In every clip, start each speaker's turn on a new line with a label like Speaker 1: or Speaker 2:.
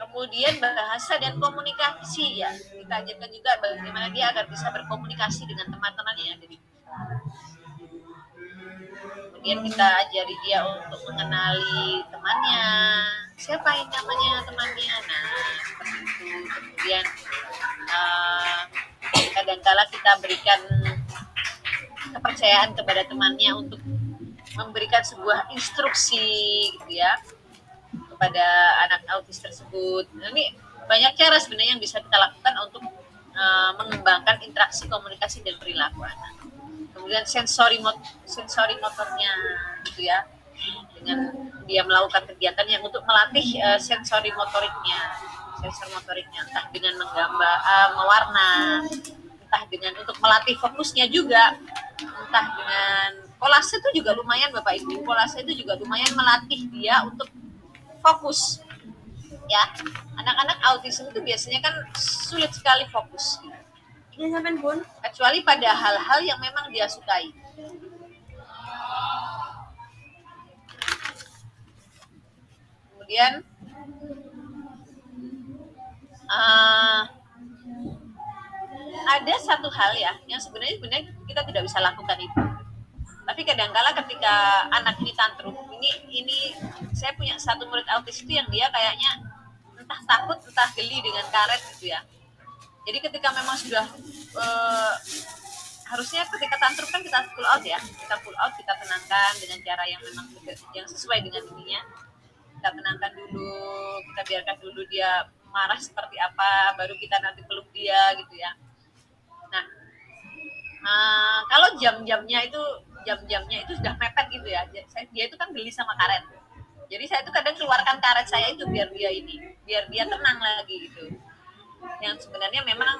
Speaker 1: Kemudian bahasa dan komunikasi ya, kita ajarkan juga bagaimana dia agar bisa berkomunikasi dengan teman-temannya yang ada di. Kemudian kita ajari dia untuk mengenali temannya, siapa yang namanya temannya, nah seperti itu. Kemudian kadang-kala kita berikan kepercayaan kepada temannya untuk memberikan sebuah instruksi gitu ya kepada anak autis tersebut. Ini banyak cara sebenarnya yang bisa kita lakukan untuk mengembangkan interaksi, komunikasi, dan perilaku anak. Kemudian sensori motornya gitu ya, dengan dia melakukan kegiatan yang untuk melatih sensor motoriknya, entah dengan menggambar, mewarna, entah dengan untuk melatih fokusnya juga, entah dengan kolase itu juga lumayan Bapak Ibu, kolase itu juga lumayan melatih dia untuk fokus ya. Anak-anak autism itu biasanya kan sulit sekali fokus kecuali pada hal-hal yang memang dia sukai. Kemudian ada satu hal ya yang sebenarnya kita tidak bisa lakukan itu. Tapi kadang-kala ketika anak ini tantrum, ini saya punya satu murid autis itu yang dia kayaknya entah takut entah geli dengan karet gitu ya. Jadi ketika memang sudah harusnya ketika tantrum kan kita pull out ya, kita tenangkan dengan cara yang memang yang sesuai dengan ininya. Kita tenangkan dulu, kita biarkan dulu dia marah seperti apa, baru kita nanti peluk dia gitu ya. Nah, kalau jam-jamnya itu sudah mepet gitu ya. Dia itu kan geli sama karet. Jadi saya itu kadang keluarkan karet saya itu biar dia tenang lagi gitu. Yang sebenarnya memang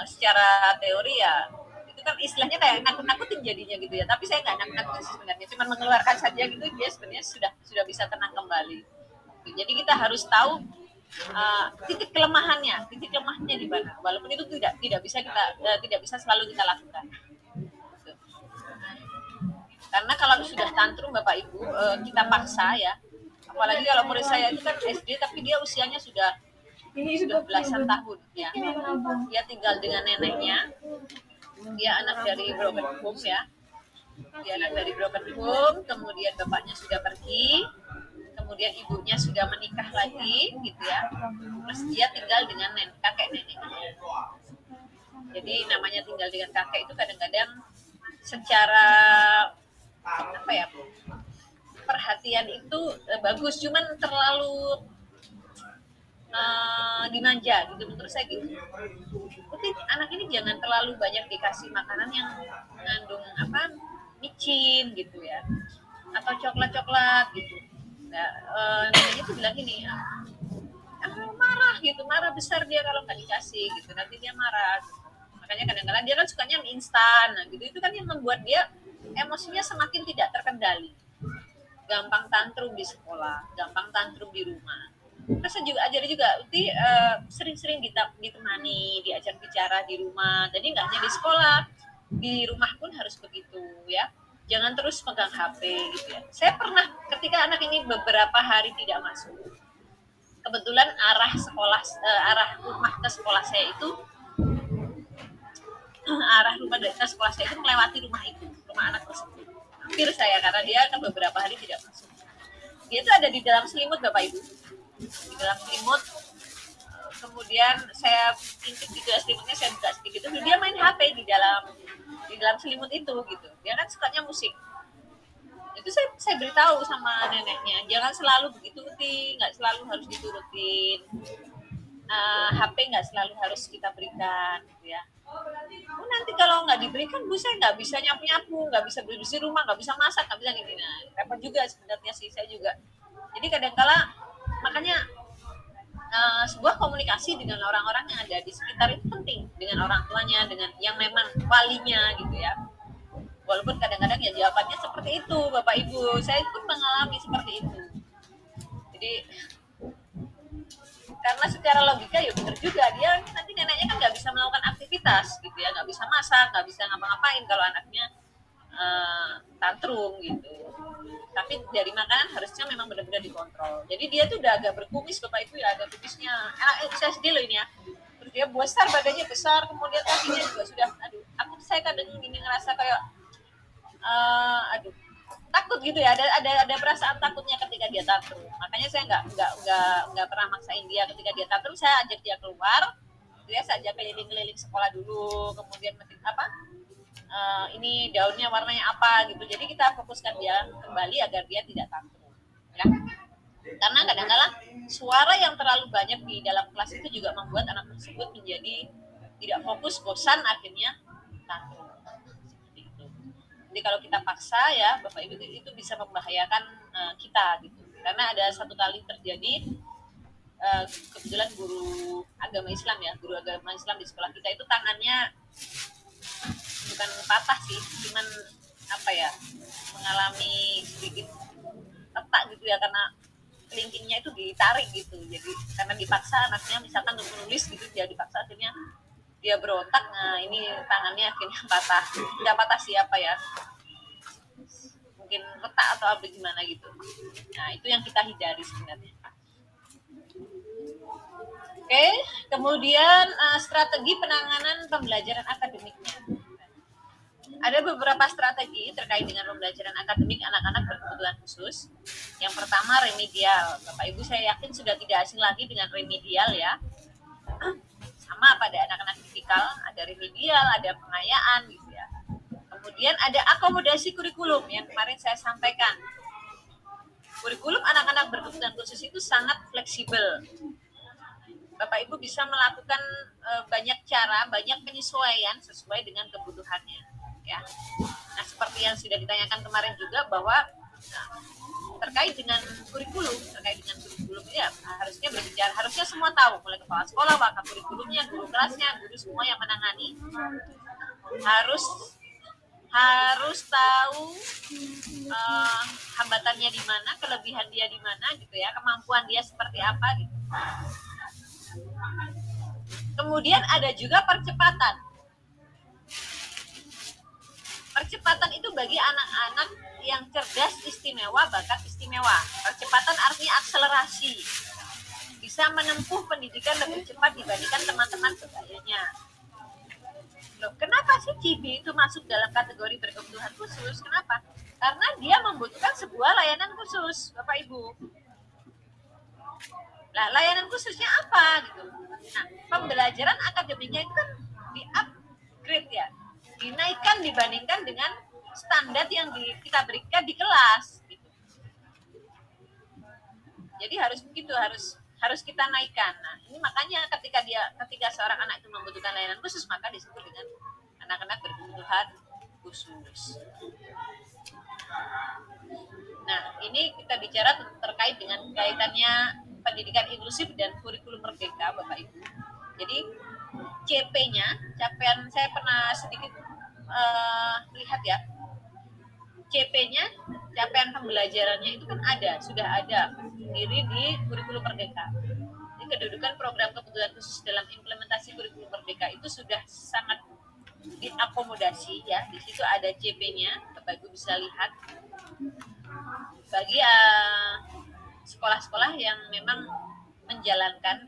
Speaker 1: secara teori ya itu kan istilahnya kayak nakut-nakutin jadinya gitu ya. Tapi saya nggak nakut-nakutin sebenarnya, cuma mengeluarkan saja gitu, dia sebenarnya sudah bisa tenang kembali. Jadi kita harus tahu titik kelemahannya di mana. Walaupun itu tidak bisa selalu kita lakukan. Karena kalau sudah tantrum Bapak Ibu, kita paksa ya. Apalagi kalau murid saya itu kan SD tapi dia usianya sudah belasan tahun ya. Dia tinggal dengan neneknya. Dia anak dari broken home ya. Kemudian bapaknya sudah pergi, kemudian ibunya sudah menikah lagi gitu ya. Terus dia tinggal dengan kakek neneknya. Jadi namanya tinggal dengan kakek itu kadang-kadang secara apa ya, perhatian itu bagus, cuman terlalu dimanja gitu menurut saya gitu. Tapi anak ini jangan terlalu banyak dikasih makanan yang mengandung micin gitu ya, atau coklat gitu. Nah, namanya tuh bilang ini marah besar dia kalau nggak dikasih gitu, nanti dia marah gitu. Makanya kadang-kadang dia kan sukanya mie instan, nah gitu, itu kan yang membuat dia emosinya semakin tidak terkendali, gampang tantrum di sekolah, gampang tantrum di rumah. Terus saya juga ajari juga Uti sering-sering ditemani, diajak bicara di rumah. Jadi nggak hanya di sekolah, di rumah pun harus begitu ya. Jangan terus pegang HP gitu ya. Saya pernah ketika anak ini beberapa hari tidak masuk, kebetulan arah rumah ke sekolah saya itu rumah anak tersebut. Hampir saya, karena dia kan beberapa hari tidak masuk. Dia itu ada di dalam selimut Bapak Ibu. Di dalam selimut, kemudian saya intip gitu ya selimutnya, saya buka sedikit, itu dia main HP di dalam selimut itu gitu. Dia kan sukanya musik. Itu saya beritahu sama neneknya, jangan selalu begitu Uti, nggak selalu harus diturutin. HP nggak selalu harus kita berikan gitu ya. Nanti kalau nggak diberikan Bu, saya nggak bisa nyapu, nggak bisa bersih rumah, nggak bisa masak, nggak bisa gini. Nah, repot juga sebenarnya sih saya juga. Jadi kadang-kala makanya sebuah komunikasi dengan orang-orang yang ada di sekitar itu penting, dengan orang tuanya, dengan yang memang walinya gitu ya. Walaupun kadang-kadang ya jawabannya seperti itu Bapak Ibu, saya pun mengalami seperti itu. Jadi karena secara logika ya benar juga, dia nanti neneknya kan nggak bisa melakukan aktivitas gitu ya, nggak bisa masak, nggak bisa ngapa-ngapain kalau anaknya tantrum gitu. Tapi dari makanan harusnya memang benar-benar dikontrol. Jadi dia tuh udah agak berkumis Bapak Ibu ya, ada kumisnya. SD loh ini ya. Terus dia besar, badannya besar, kemudian kakinya juga sudah, aduh, saya kadang gini ngerasa kayak aduh, takut gitu ya, ada perasaan takutnya ketika dia tantrum. Makanya saya nggak pernah maksain dia ketika dia tantrum. Saya ajak dia keluar, saya ajak keliling-keliling sekolah dulu, kemudian ini daunnya warnanya apa gitu. Jadi kita fokuskan dia kembali agar dia tidak tantrum ya. Karena kadang-kadang suara yang terlalu banyak di dalam kelas itu juga membuat anak tersebut menjadi tidak fokus, bosan, akhirnya tantrum. Jadi kalau kita paksa ya Bapak Ibu, itu bisa membahayakan kita gitu. Karena ada satu kali terjadi, kebetulan guru agama Islam ya, guru agama Islam di sekolah kita itu tangannya bukan patah sih, cuman apa ya, mengalami sedikit retak gitu ya, karena kelingkingnya itu ditarik gitu. Jadi karena dipaksa anaknya misalkan untuk menulis gitu, dia dipaksa, akhirnya dia berotak. Nah ini tangannya akhirnya patah, nggak patah siapa ya, mungkin retak atau apa gimana gitu. Nah itu yang kita hindari sebenarnya. Oke, kemudian strategi penanganan pembelajaran akademiknya. Ada beberapa strategi terkait dengan pembelajaran akademik anak-anak berkebutuhan khusus. Yang pertama, remedial. Bapak Ibu saya yakin sudah tidak asing lagi dengan remedial ya. Sama pada anak-anak tipikal, ada remedial, ada pengayaan gitu ya. Kemudian ada akomodasi kurikulum yang kemarin saya sampaikan. Kurikulum anak-anak berkebutuhan khusus itu sangat fleksibel. Bapak Ibu bisa melakukan banyak cara, banyak penyesuaian sesuai dengan kebutuhannya ya. Nah, seperti yang sudah ditanyakan kemarin juga bahwa terkait dengan kurikulum ya harusnya berbicara, harusnya semua tahu, mulai kepala sekolah, wakil kurikulumnya, guru kelasnya, guru semua yang menangani harus tahu hambatannya di mana, kelebihan dia di mana gitu ya, kemampuan dia seperti apa gitu. Kemudian ada juga percepatan. Percepatan itu bagi anak-anak yang cerdas, istimewa, bakat istimewa. Percepatan artinya akselerasi. Bisa menempuh pendidikan lebih cepat dibandingkan teman-teman sebayanya. Loh, kenapa sih CIBI itu masuk dalam kategori berkebutuhan khusus? Kenapa? Karena dia membutuhkan sebuah layanan khusus, Bapak Ibu. Nah, layanan khususnya apa gitu? Nah, pembelajaran akademiknya itu kan di-upgrade ya, dinaikkan dibandingkan dengan standar yang kita berikan di kelas gitu. Jadi harus begitu, harus kita naikkan. Nah, ini makanya ketika seorang anak itu membutuhkan layanan khusus, maka disebut dengan anak-anak berkebutuhan khusus. Nah, ini kita bicara terkait dengan kaitannya pendidikan inklusif dan kurikulum merdeka, Bapak Ibu. Jadi CP-nya, capaian saya pernah sedikit lihat ya, CP-nya, capaian pembelajarannya itu kan sudah ada sendiri di kurikulum merdeka. Jadi kedudukan program kebutuhan khusus dalam implementasi kurikulum merdeka itu sudah sangat diakomodasi ya. Di situ ada CP-nya, Bapak Ibu bisa lihat. Bagi sekolah-sekolah yang memang menjalankan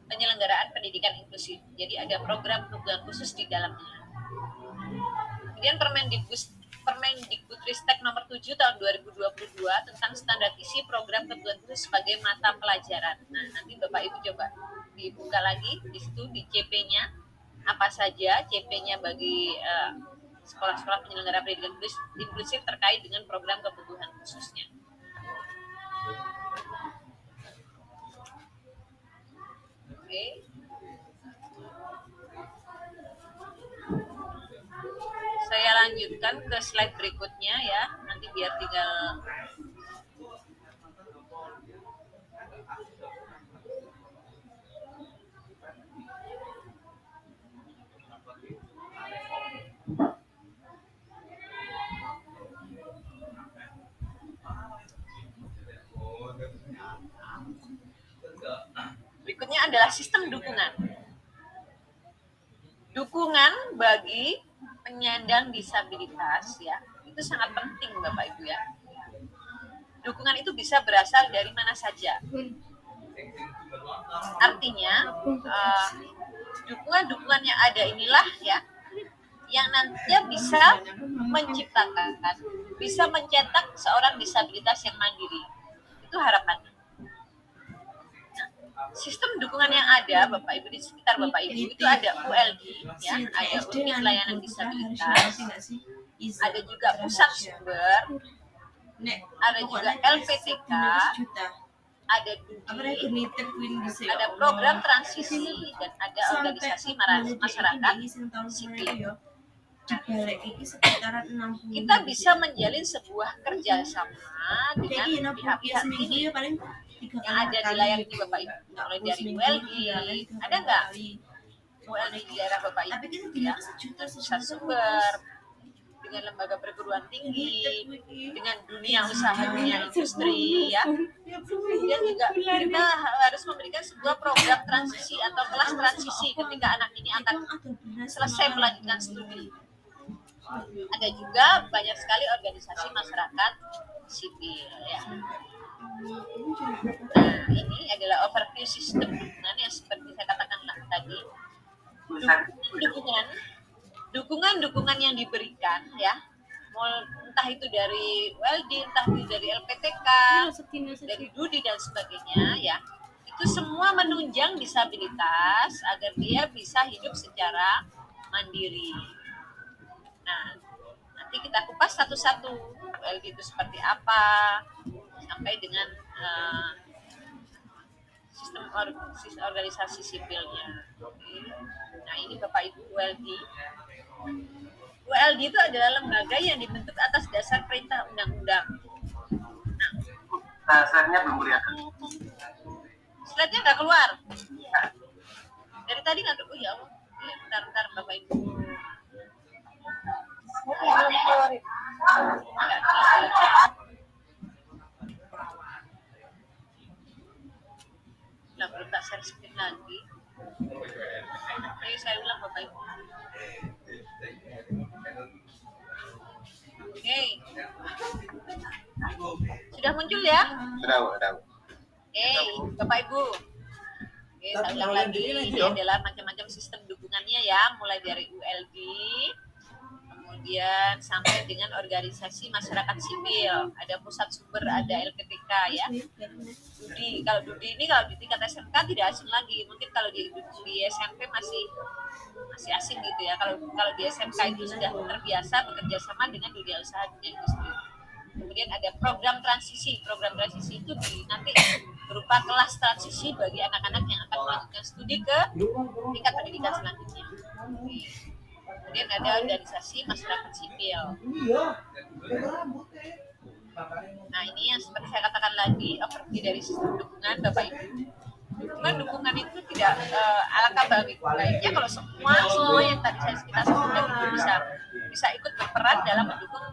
Speaker 1: penyelenggaraan pendidikan inklusif. Jadi ada program kebutuhan khusus di dalamnya. Kemudian Permendikbudristek nomor 7 tahun 2022 tentang standar isi program kebutuhan khusus sebagai mata pelajaran. Nah, nanti Bapak Ibu coba dibuka lagi di situ di CP-nya apa saja CP-nya bagi sekolah-sekolah penyelenggara pendidikan inklusif terkait dengan program kebutuhan khususnya. Oke. Saya lanjutkan ke slide berikutnya ya. Nanti biar tinggal berikutnya adalah sistem dukungan. Dukungan bagi penyandang disabilitas ya, itu sangat penting Bapak Ibu ya. Dukungan itu bisa berasal dari mana saja. Artinya dukungan-dukungan yang ada inilah ya yang nantinya bisa menciptakan, bisa mencetak seorang disabilitas yang mandiri. Itu harapannya. Nah, sistem dukungan yang ada Bapak Ibu di sekitar Bapak Ibu itu ada ULD ya, ada unit layanan disabilitas, ada juga pusat sumber, ada juga LPTK, ada DUDI, ada program transisi, dan ada organisasi masyarakat sipil. Kita bisa menjalin sebuah kerjasama dengan pihak-pihak ini yang ada di layar ini Bapak Ibu. Mulai dari ULD, ada nggak ULD di daerah Bapak Ibu? Ya, pusat sumber, dengan lembaga perguruan tinggi, dengan dunia usaha, dunia industri, ya. Dan juga kita harus memberikan sebuah program transisi atau kelas transisi ketika anak ini akan selesai melanjutkan studi. Ada juga banyak sekali organisasi masyarakat sipil, ya. Nah, ini adalah overview sistem dukungan yang seperti saya katakan tadi. Dukungan yang diberikan ya, entah itu dari ULD, entah itu dari LPTK, dari DUDI dan sebagainya ya, itu semua menunjang disabilitas agar dia bisa hidup secara mandiri. Nah, nanti kita kupas satu-satu ULD itu seperti apa sampai dengan sistem organisasi sipilnya. Nah, ini Bapak Ibu ULD. ULD itu adalah lembaga yang dibentuk atas dasar perintah undang-undang.
Speaker 2: Nah, slide-nya belum kelihatan.
Speaker 1: Slide-nya nggak keluar. Dari tadi nggak ada. Oh ya, bentar Bapak Ibu. Belum keluar. Belum tak share screen lagi. Ayo saya ulang Bapak Ibu. Oke. Sudah muncul ya?
Speaker 2: Sudah.
Speaker 1: Oke, Bapak Ibu. Oke, saya ulang lagi. Ini adalah macam-macam sistem dukungannya ya, mulai dari ULD, kemudian sampai dengan organisasi masyarakat sipil, ada pusat sumber, ada LPTK ya. DUDI, kalau DUDI ini kalau di tingkat SMK tidak asing lagi, mungkin kalau di SMP masih asing gitu ya. Kalau di SMK itu sudah terbiasa bekerja sama dengan dunia usaha, dunia industri. Kemudian ada program transisi itu nanti berupa kelas transisi bagi anak-anak yang akan melanjutkan studi ke tingkat pendidikan selanjutnya. Kemudian ada organisasi masyarakat sipil. Nah, ini yang seperti saya katakan lagi, overview dari sistem dukungan Bapak Ibu. Dukungan itu tidak alangkah baiknya kalau semua yang tadi kita sebutkan itu bisa ikut berperan dalam mendukung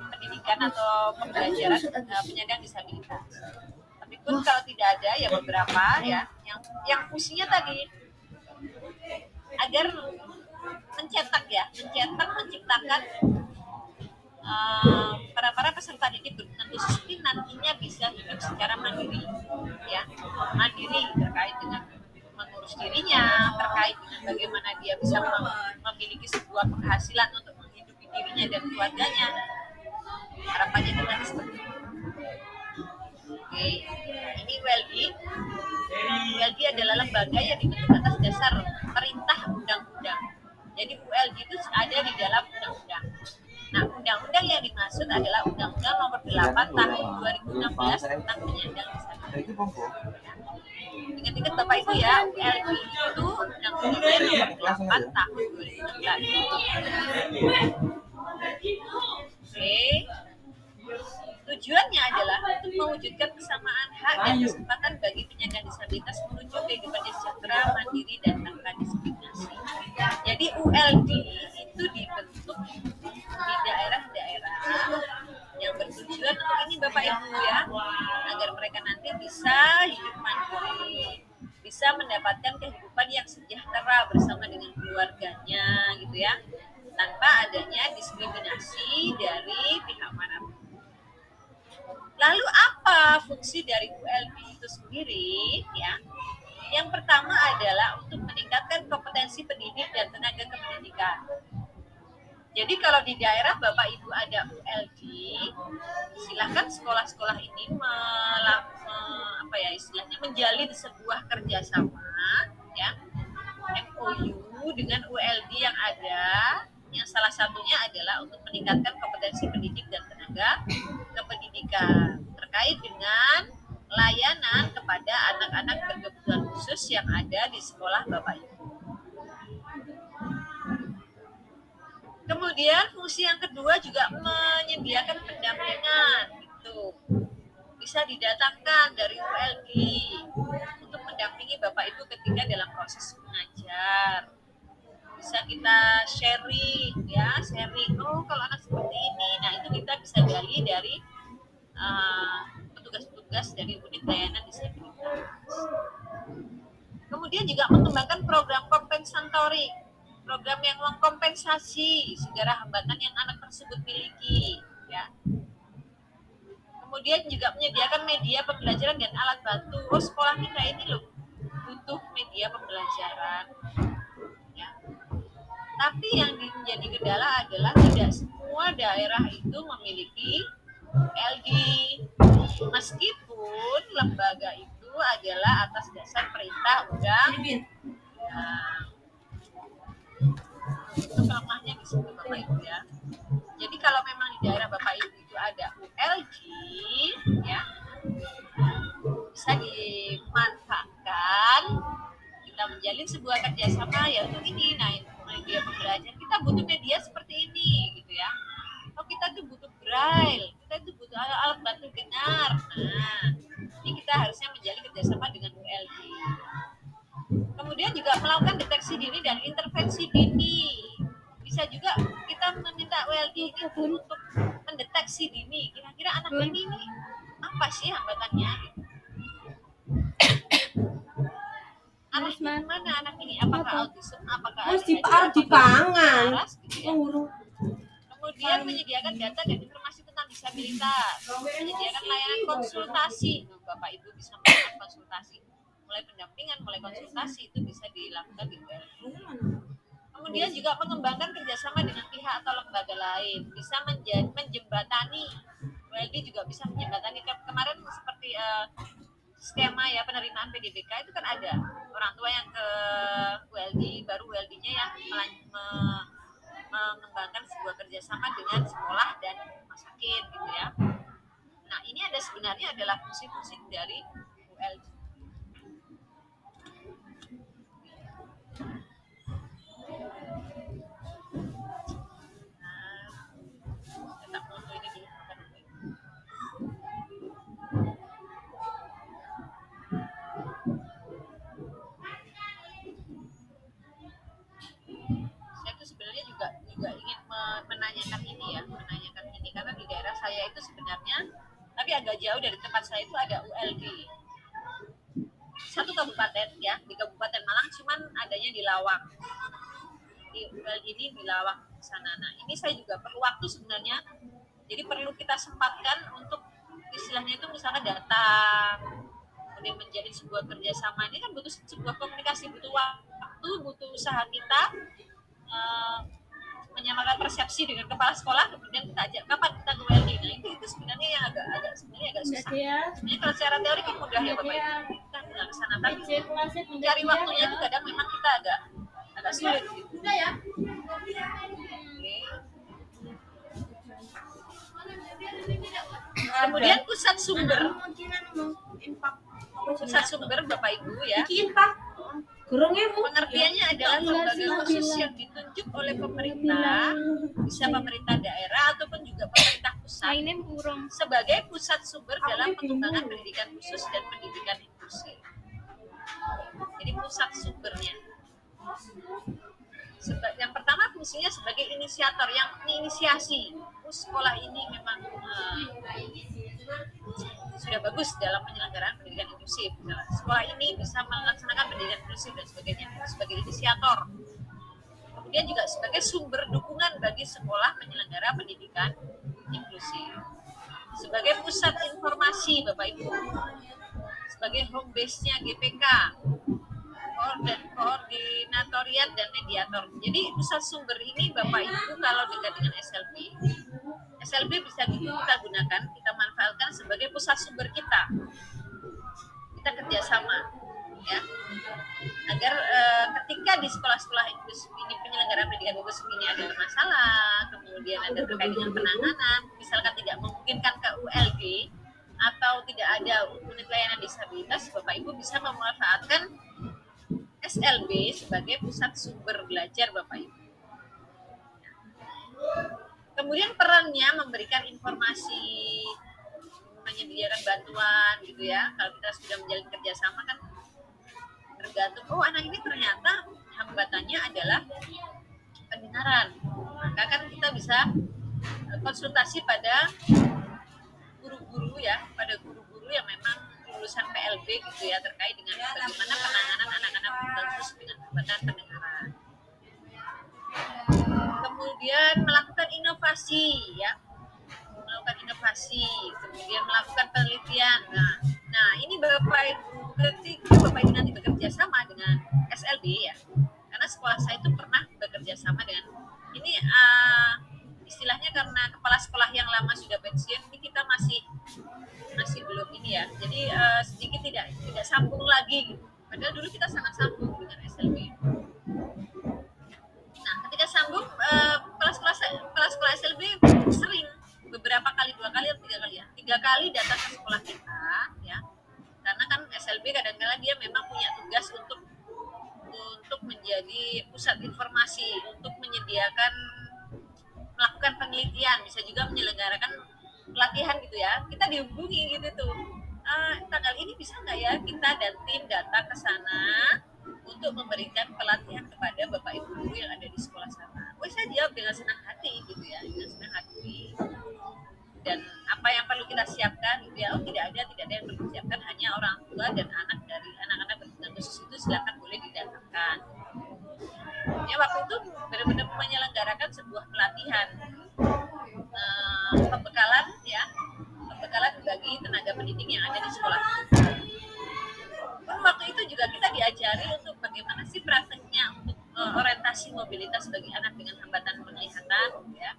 Speaker 1: pendidikan atau pembelajaran penyandang disabilitas. Tapi pun kalau tidak ada ya beberapa ya yang fungsinya tadi agar menciptakan para peserta didik berkebutuhan khusus ini nantinya bisa hidup secara mandiri ya, mandiri terkait dengan mengurus dirinya, terkait dengan bagaimana dia bisa memiliki sebuah penghasilan untuk menghidupi dirinya dan keluarganya. Harapannya dengan seperti itu. Oke, ini ULD. ULD adalah lembaga yang dibentuk atas dasar perintah undang-undang. Jadi ULD itu ada di dalam undang-undang. Nah, undang-undang yang dimaksud adalah Undang-Undang Nomor 8 Tahun 2016 tentang penyandang disabilitas. Ingat-ingat Bapak Ibu ya, ULD itu Undang-Undang Nomor 8 Tahun 2016. Oke. Tujuannya adalah untuk mewujudkan kesamaan hak dan kesempatan bagi penyandang disabilitas menuju kehidupan sejahtera, mandiri, dan tanpa diskriminasi. Jadi ULD itu dibentuk di daerah-daerah yang bertujuan untuk ini Bapak Ibu ya, agar mereka nanti bisa hidup mandiri, bisa mendapatkan kehidupan yang sejahtera bersama dengan keluarganya gitu ya. tanpa adanya diskriminasi dari pihak manapun. Lalu apa fungsi dari ULB itu sendiri? Ya, yang pertama adalah untuk meningkatkan kompetensi pendidik dan tenaga kependidikan. Jadi kalau di daerah Bapak Ibu ada ULD, silahkan sekolah-sekolah ini istilahnya menjalin sebuah kerjasama, ya, MOU dengan ULD yang ada, yang salah satunya adalah untuk meningkatkan kompetensi pendidik dan tenaga kependidikan terkait dengan layanan kepada anak-anak berkebutuhan khusus yang ada di sekolah Bapak Ibu. Kemudian fungsi yang kedua juga menyediakan pendampingan, gitu. Bisa didatangkan dari ULD untuk mendampingi Bapak Ibu ketika dalam proses mengajar. Bisa kita sharing, ya, oh kalau anak seperti ini, nah itu kita bisa gali dari petugas-petugas dari unit layanan disabilitas. Kemudian juga mengembangkan program kompensatorik, program yang mengkompensasi segala hambatan yang anak tersebut miliki, ya. Kemudian juga menyediakan media pembelajaran dan alat bantu. Oh, sekolah kita ini loh butuh media pembelajaran, ya. Tapi yang menjadi kendala adalah tidak semua daerah itu memiliki LD, meskipun lembaga itu adalah atas dasar perintah undang-undang. Itu kelemahnya di situ Bapak Ibu, ya. Jadi kalau memang di daerah Bapak Ibu itu ada ULG, ya, bisa dimanfaatkan. Kita menjalin sebuah kerjasama, ya untuk ini, nah media pembelajaran kita butuh media seperti ini, gitu ya. Oh, kita tuh butuh braille, kita tuh butuh alat bantu dengar. Nah, ini kita harusnya menjalin kerjasama dengan ULG. Kemudian juga melakukan deteksi dini dan intervensi dini. Bisa juga kita meminta ULG ini untuk mendeteksi dini. Kira-kira anak ini apa sih hambatannya? Anak mana anak ini? Apakah autism? Apakah
Speaker 3: harus dipangan?
Speaker 1: Kemudian menyediakan data dan informasi tentang disabilitas, menyediakan layanan konsultasi. Bapak Ibu bisa melakukan konsultasi, mulai pendampingan, mulai konsultasi itu bisa dilakukan di ULG. Kemudian juga mengembangkan kerjasama dengan pihak atau lembaga lain, bisa menjembatani. ULD juga bisa menjembatani. Kemarin seperti skema ya penerimaan PDBK itu kan ada orang tua yang ke ULD, baru ULD-nya yang mengembangkan sebuah kerjasama dengan sekolah dan rumah sakit, gitu ya. Nah, ini ada sebenarnya adalah fungsi-fungsi dari ULD. Sebenarnya juga ingin menanyakan ini karena di daerah saya itu sebenarnya, tapi agak jauh dari tempat saya itu ada ULD satu kabupaten, ya, di Kabupaten Malang, cuman adanya di Lawang. Di ULD ini di Lawang sana. Nah, ini saya juga perlu waktu sebenarnya, jadi perlu kita sempatkan untuk istilahnya itu misalnya datang, kemudian menjadi sebuah kerjasama. Ini kan butuh sebuah komunikasi, butuh waktu, butuh usaha kita. Menyamakan persepsi dengan kepala sekolah, kemudian kita ajak kapan kita ke ULD. Nah, itu sebenarnya yang agak susah. Sebenarnya kalau secara teori kan mudah ya Bapak Ibu, kita tinggal ke sana, tapi mencari waktunya itu kadang memang kita agak sulit gitu. Kemudian pusat sumber Bapak Ibu, ya. Pengertiannya adalah lembaga khusus yang ditunjuk oleh pemerintah, bisa pemerintah daerah ataupun juga pemerintah pusat, sebagai pusat sumber dalam pengembangan pendidikan khusus dan pendidikan inklusif. Jadi pusat sumbernya. Yang pertama fungsinya sebagai inisiator, yang menginisiasi. Sekolah ini memang sudah bagus dalam penyelenggaraan pendidikan inklusif. Sekolah ini bisa melaksanakan pendidikan inklusif dan sebagainya, sebagai inisiator. kemudian juga sebagai sumber dukungan bagi sekolah penyelenggara pendidikan inklusif, sebagai pusat informasi Bapak Ibu, sebagai home base-nya GPK, koordinatoriat dan mediator. Jadi pusat sumber ini Bapak Ibu kalau dekat dengan SLB bisa kita gunakan, kita manfaatkan sebagai pusat sumber kita kerjasama, ya, agar ketika di sekolah-sekolah inklusif ini penyelenggaraan pendidikan inklusif ini ada masalah, kemudian ada terkait dengan penanganan, misalkan tidak memungkinkan ke ULG atau tidak ada unit layanan disabilitas, Bapak Ibu bisa memanfaatkan SLB sebagai pusat sumber belajar Bapak Ibu. Kemudian perannya memberikan informasi, menyediakan bantuan gitu ya. Kalau kita sudah menjalin kerjasama kan tergantung, oh anak ini ternyata hambatannya adalah pendengaran, maka kan kita bisa konsultasi pada guru-guru ya, pada guru-guru yang memang lulusan PLB gitu ya, terkait dengan bagaimana penanganan anak-anak khusus dengan hambatan pendengaran. Kemudian melakukan inovasi ya, kemudian melakukan penelitian. Nah ini Bapak Ibu, ketika Bapak Ibu nanti bekerja sama dengan SLB ya, karena sekolah saya itu pernah bekerja sama dengan ini istilahnya karena kepala sekolah yang lama sudah pensiun, ini kita masih belum ini ya, jadi sedikit tidak sambung lagi gitu. Padahal dulu kita sangat sambung dengan SLB. Nah ketika sambung kepala sekolah SLB sering beberapa kali, 2 kali atau 3 kali ya, 3 kali datang ke sekolah kita ya, karena kan SLB kadang-kadang dia memang punya tugas untuk menjadi pusat informasi, untuk menyediakan, melakukan penelitian, bisa juga menyelenggarakan pelatihan gitu ya. Kita dihubungi gitu tuh, tanggal ini bisa nggak ya kita dan tim datang ke sana untuk memberikan pelatihan kepada Bapak Ibu guru yang ada di sekolah sana. Saya jawab dengan senang hati gitu ya, dengan senang hati. Dan apa yang perlu kita siapkan gitu ya, tidak ada yang perlu disiapkan, hanya orang tua dan anak dari anak-anak berkebutuhan khusus itu silakan boleh didatangkan. Ya waktu itu benar-benar menyelenggarakan sebuah pelatihan pembekalan bagi tenaga pendidik yang ada di sekolah. Waktu itu juga kita diajari untuk bagaimana sih prakteknya untuk orientasi mobilitas bagi anak dengan hambatan penglihatan ya.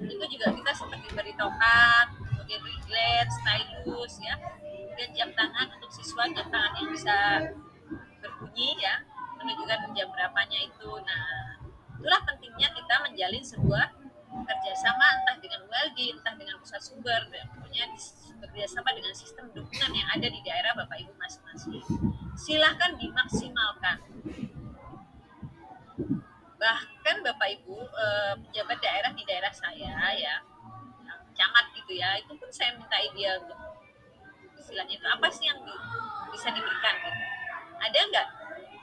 Speaker 1: Itu juga kita seperti beri tongkat, kemudian riglet, stylus ya, kemudian jam tangan untuk siswa, jam tangan yang bisa berbunyi ya, menunjukkan jam berapanya itu. Nah itulah pentingnya kita menjalin sebuah kerjasama entah dengan ULG, entah dengan pusat sumber, pokoknya bekerjasama dengan sistem dukungan yang ada di daerah Bapak Ibu masing-masing. Silahkan dimaksimalkan. Bahkan Bapak Ibu pejabat daerah di daerah saya ya, camat gitu ya, itu pun saya minta dia untuk istilahnya itu apa sih yang bisa diberikan gitu. Ada nggak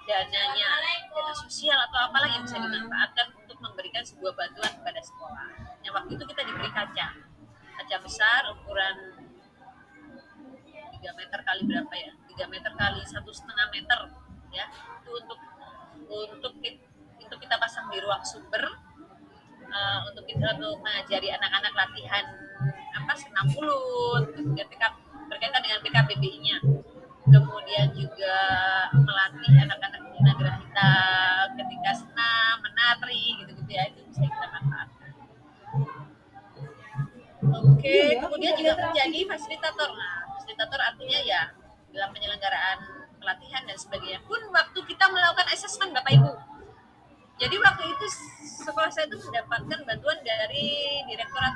Speaker 1: dananya, dana sosial atau apalah yang bisa dimanfaatkan untuk memberikan sebuah bantuan kepada sekolah. Yang waktu itu kita diberi kaca besar ukuran 3 meter kali berapa ya, 3 meter kali 1,5 meter ya, itu untuk kita pasang di ruang sumber, untuk mengajari anak-anak latihan senam mulut berkaitan dengan PKBBI-nya. Kemudian juga melatih anak-anak tunagrahita ketika senam, menari gitu-gitu ya, itu bisa kita manfaatkan. Oke, kemudian juga menjadi fasilitator. Nah, fasilitator artinya ya dalam penyelenggaraan pelatihan dan sebagainya. Pun waktu kita melakukan asesmen Bapak Ibu. Jadi waktu itu sekolah saya itu mendapatkan bantuan dari direktorat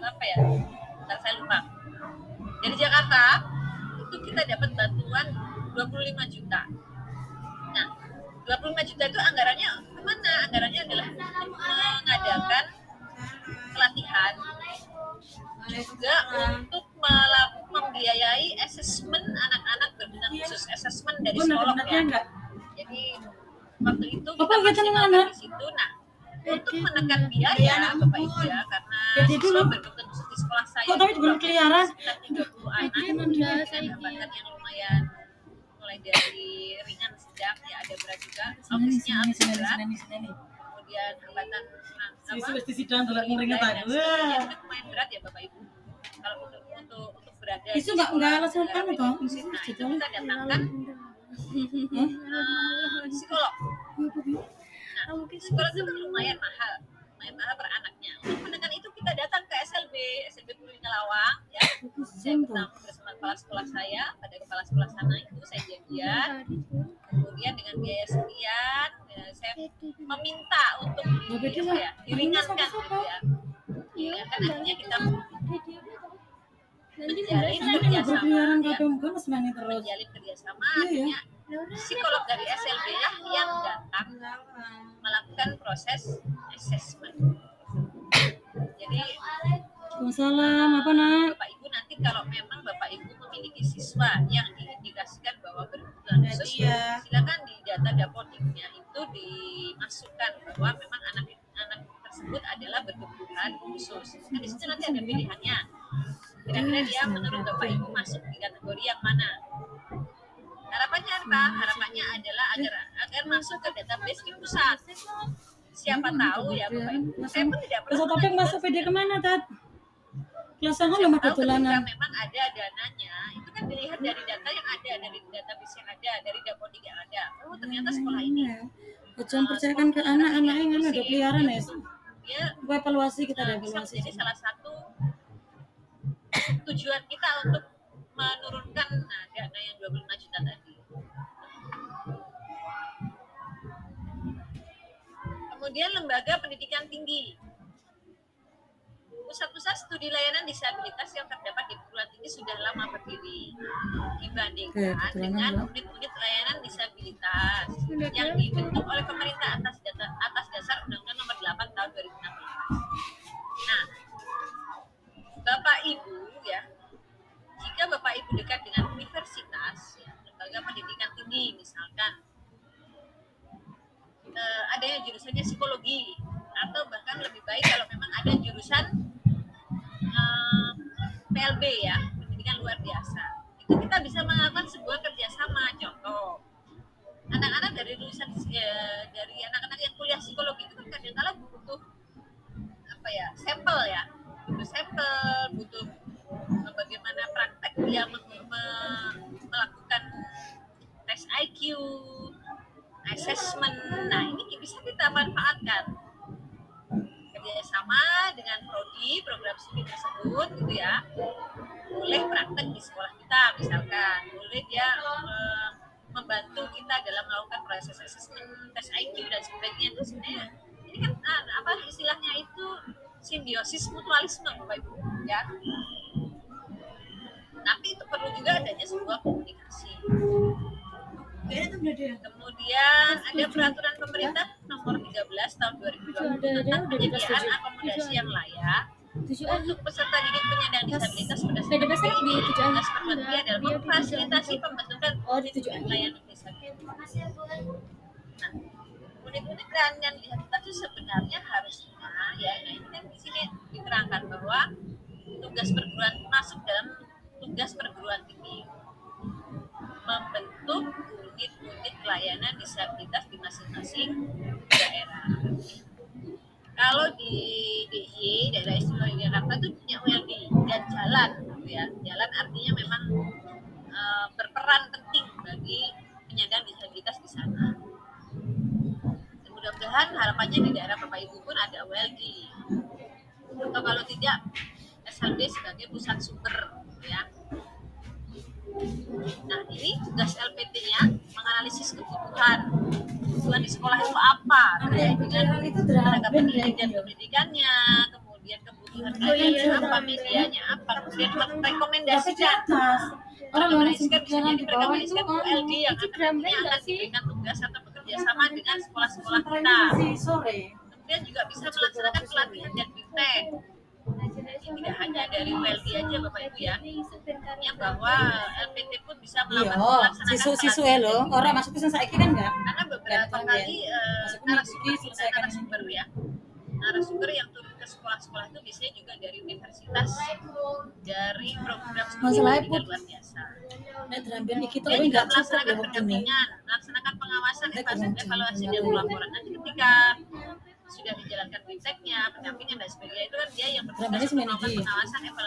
Speaker 1: apa ya? Ntar saya lupa. Dari Jakarta itu kita dapat bantuan 25 juta. Nah, 25 juta itu anggarannya kemana? Anggarannya adalah untuk mengadakan pelatihan, juga untuk membiayai asesmen anak-anak berkebutuhan khusus, asesmen dari psikolog ya. Jadi waktu itu kita maksimalkan di situ. Nah, untuk menekan biaya Bapak Ibu ya, karena siswa berkebutuhan khusus di sekolah saya
Speaker 3: kok tapi belum keliaran
Speaker 1: 30 anak dengan hambatan yang lumayan mulai mulai dari ringan, sedang, ya ada berat juga. Autisnya berat, kemudian hambatan itu lumayan berat ya Bapak Ibu. Kalau untuk berada
Speaker 4: Isu
Speaker 1: di
Speaker 4: nggak
Speaker 1: sekolah
Speaker 4: alasan
Speaker 1: negara
Speaker 4: anu
Speaker 1: beda
Speaker 4: toh,
Speaker 1: inklusif, nah itu
Speaker 4: gitu.
Speaker 1: kita datangkan psikolog. Nah, psikolog itu kan lumayan mahal per anaknya. Untuk menekan itu kita datang ke SLB Puri Ngelawang, ya. Saya bertemu bersama kepala sekolah saya, pada kepala sekolah sana itu saya janjian. Kemudian dengan biaya sekian, ya, saya meminta untuk diringankan gitu ya. Ya kan artinya kita menjalin kerjasama, menjalin kerjasama, artinya psikolog dari SLB lah yang datang melakukan proses assessment. Jadi
Speaker 4: Waalaikumsalam, apa nak?
Speaker 1: Bapak Ibu nanti kalau memang Bapak Ibu memiliki siswa yang diindikasikan bahwa berkebutuhan khusus, silakan di data dapodiknya itu dimasukkan bahwa memang anak tersebut adalah berkebutuhan khusus. Kan di situ nanti ada pilihannya. Kira-kira dia menurut Bapak Ibu masuk di kategori yang mana? Harapannya apa? Harapannya adalah agar masuk ke database di pusat. Siapa tahu ya Bapak Ibu. Saya pun tidak
Speaker 4: Terus
Speaker 1: pernah
Speaker 4: topik masuk PD kemana, Tat? Kelas aku lemah
Speaker 1: ketika
Speaker 4: ketulanan.
Speaker 1: memang ada dananya, itu kan dilihat dari data yang ada, dari database yang ada, dari dapodik yang ada. Oh ternyata sekolah ini
Speaker 4: Jangan percayakan ke anak-anak yang ada peliharaan ya.
Speaker 1: dia
Speaker 4: Evaluasi kita ada
Speaker 1: bisa
Speaker 4: evaluasi.
Speaker 1: menjadi salah satu tujuan kita untuk menurunkan dana yang 25 juta tadi. Kemudian lembaga pendidikan tinggi. Pusat-pusat studi layanan disabilitas yang terdapat di perguruan tinggi sudah lama berdiri dibandingkan dengan unit-unit layanan disabilitas yang dibentuk oleh pemerintah atas dasar Undang-Undang Nomor 8 Tahun 2016. Nah, Bapak Ibu ya, jika Bapak Ibu dekat dengan universitas, ya, lembaga pendidikan tinggi misalkan, ada yang jurusannya psikologi, atau bahkan lebih baik kalau memang ada jurusan PLB ya, pendidikan luar biasa, itu kita bisa melakukan sebuah kerjasama. Contoh, anak-anak dari lulusan dari anak-anak yang kuliah psikologi itu kan kadang-kadang butuh sampel ya, butuh bagaimana praktek dia melakukan tes IQ, assessment. Nah ini bisa kita manfaatkan kerjasama dengan prodi program studi tersebut gitu ya. Boleh praktek di sekolah kita misalkan, boleh dia membantu kita dalam melakukan proses assessment, tes IQ dan sebagainya. Itu sebenarnya ini kan istilahnya itu simbiosis mutualisme Bapak Ibu ya. Tapi itu perlu juga adanya sebuah komunikasi. Kemudian ada peraturan pemerintah nomor 13 tahun 2020 tentang penyediaan akomodasi yang layak untuk peserta didik penyandang disabilitas berdasarkan PID. Tugas perguruan tinggi adalah memfasilitasi pembentukan unit-unit layanan disabilitas. Nah, unit-unit layanan disabilitas itu sebenarnya harusnya ya, ini kan di sini diterangkan bahwa tugas perguruan masuk dalam tugas perguruan tinggi membentuk unit-unit layanan disabilitas di masing-masing daerah. Kalau di DIY, daerah istimewa Yogyakarta itu punya ULD dan jalan, gitu ya. Jalan artinya memang berperan penting bagi penyandang disabilitas di sana. Mudah-mudahan harapannya di daerah Bapak Ibu pun ada ULD. Atau kalau tidak, SLB sebagai pusat sumber, gitu ya. Nah ini tugas LPT-nya menganalisis kebutuhan di sekolah itu apa, terkait dengan tenaga pendidik dan pendidikannya, kemudian kebutuhan lainnya apa, medianya apa, kemudian merekomendasikan merekomendasikan ULD yang akan diberikan tugas atau bekerja sama dengan sekolah-sekolah kita. Kemudian juga bisa melaksanakan pelatihan dan biptek. Tidak hanya dari ULD aja Bapak Ibu ya, yang bahwa LPT pun bisa melaksanakan
Speaker 4: sisu lo orang masuk ke saiki kan enggak?
Speaker 1: Karena beberapa kali narasumber yang turun ke sekolah-sekolah itu biasanya juga dari universitas, dari program studi pendidikan luar biasa.
Speaker 4: Nek dramben iki
Speaker 1: Dia
Speaker 4: tapi
Speaker 1: juga
Speaker 4: enggak cukup
Speaker 1: melaksanakan
Speaker 4: loh waktunya.
Speaker 1: pendampingan, melaksanakan pengawasan,
Speaker 4: Nek
Speaker 1: evaluasi dan
Speaker 4: kurang
Speaker 1: pelaporan. Nanti ketika sudah dijalankan fintechnya, pendampingan dan sebagainya itu kan dia yang bertugas
Speaker 4: Drambennya
Speaker 1: untuk
Speaker 4: semen
Speaker 1: melakukan
Speaker 4: iki.
Speaker 1: pengawasan, evaluasi